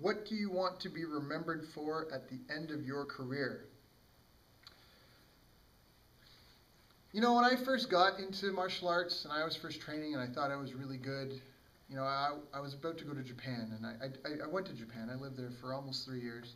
What do you want to be remembered for at the end of your career? You know, when I first got into martial arts and I was first training and I thought I was really good, you know, I was about to go to Japan, and I went to Japan. I lived there for almost 3 years.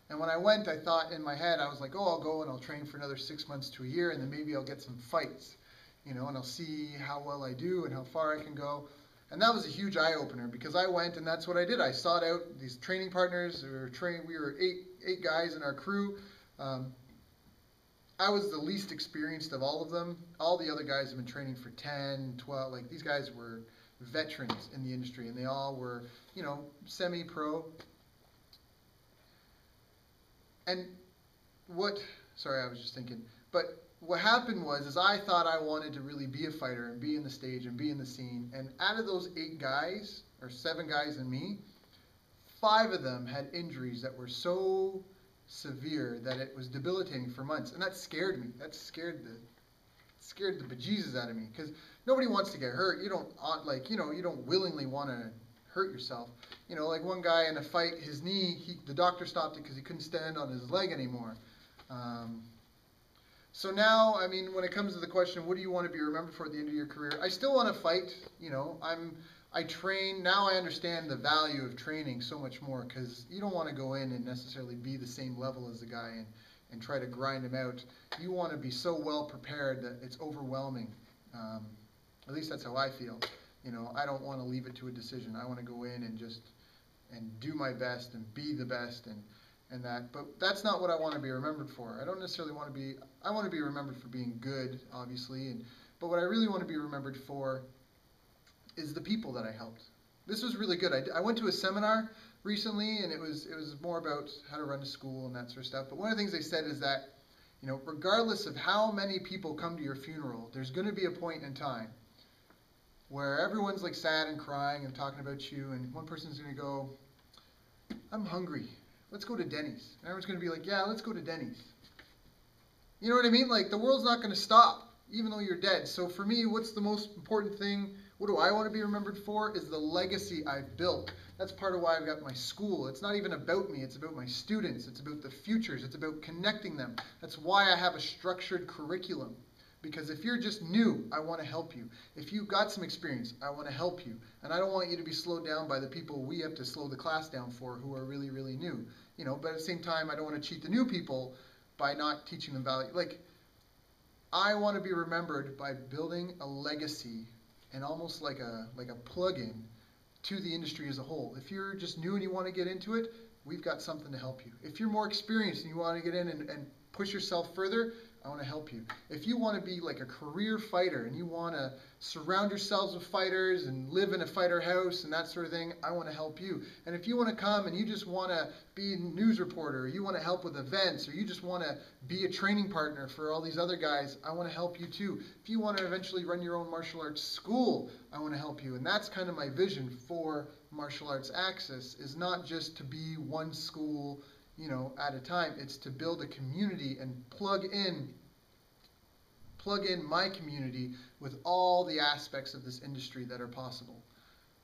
And when I went, I thought in my head, I was like, oh, I'll go and I'll train for another 6 months to a year, and then maybe I'll get some fights, you know, and I'll see how well I do and how far I can go. And that was a huge eye-opener, because I went and that's what I did. I sought out these training partners. We were eight guys in our crew. I was the least experienced of all of them. All the other guys have been training for 10, 12. Like, these guys were veterans in the industry, and they all were, you know, semi-pro. And sorry, I was just thinking. But what happened was I thought I wanted to really be a fighter and be in the stage and be in the scene. And out of those 8 guys, or 7 guys and me, 5 of them had injuries that were so severe that it was debilitating for months. And that scared me. That scared the bejesus out of me, because nobody wants to get hurt. You don't, like, you know, you don't willingly want to hurt yourself. You know, like one guy in a fight, his knee, the doctor stopped it because he couldn't stand on his leg anymore. So now, I mean, when it comes to the question, what do you want to be remembered for at the end of your career? I still want to fight. You know, I train. Now I understand the value of training so much more, because you don't want to go in and necessarily be the same level as the guy and try to grind him out. You want to be so well prepared that it's overwhelming. At least that's how I feel. You know, I don't want to leave it to a decision. I want to go in and just do my best and be the best and that. But that's not what I want to be remembered for. I don't necessarily want to be. I want to be remembered for being good, obviously. But what I really want to be remembered for is the people that I helped. This was really good. I went to a seminar recently, and it was more about how to run a school and that sort of stuff. But one of the things they said is that, you know, regardless of how many people come to your funeral, there's going to be a point in time where everyone's like sad and crying and talking about you, and one person's going to go, I'm hungry. Let's go to Denny's. And everyone's going to be like, yeah, let's go to Denny's. You know what I mean? Like, the world's not going to stop, even though you're dead. So for me, what's the most important thing? What do I want to be remembered for? Is the legacy I've built. That's part of why I've got my school. It's not even about me. It's about my students. It's about the futures. It's about connecting them. That's why I have a structured curriculum. Because if you're just new, I want to help you. If you've got some experience, I want to help you. And I don't want you to be slowed down by the people we have to slow the class down for, who are really, really new. You know, but at the same time, I don't want to cheat the new people by not teaching them value. Like, I want to be remembered by building a legacy, and almost like a plug-in to the industry as a whole. If you're just new and you want to get into it, we've got something to help you. If you're more experienced and you want to get in and push yourself further, I want to help you. If you want to be like a career fighter and you want to surround yourselves with fighters and live in a fighter house and that sort of thing, I want to help you. And if you want to come and you just want to be a news reporter, or you want to help with events, or you just want to be a training partner for all these other guys, I want to help you too. If you want to eventually run your own martial arts school, I want to help you. And that's kind of my vision for Martial Arts Access, is not just to be one school, you know, at a time. It's to build a community and plug in my community with all the aspects of this industry that are possible.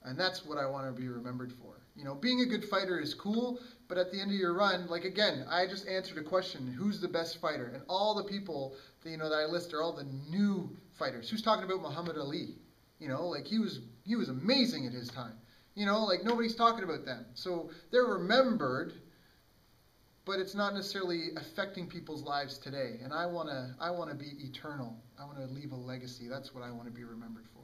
And that's what I want to be remembered for. You know, being a good fighter is cool, but at the end of your run, like, again, I just answered a question, who's the best fighter? And all the people that, you know, that I list are all the new fighters. Who's talking about Muhammad Ali? You know, like, he was amazing at his time. You know, like, nobody's talking about them. So they're remembered, but it's not necessarily affecting people's lives today. And I want to be eternal. I want to leave a legacy. That's what I want to be remembered for.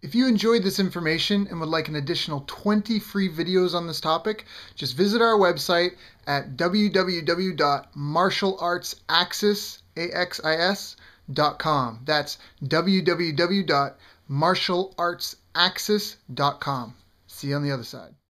If you enjoyed this information and would like an additional 20 free videos on this topic, just visit our website at www.martialartsaccess.com. That's www.martialartsaccess.com. See you on the other side.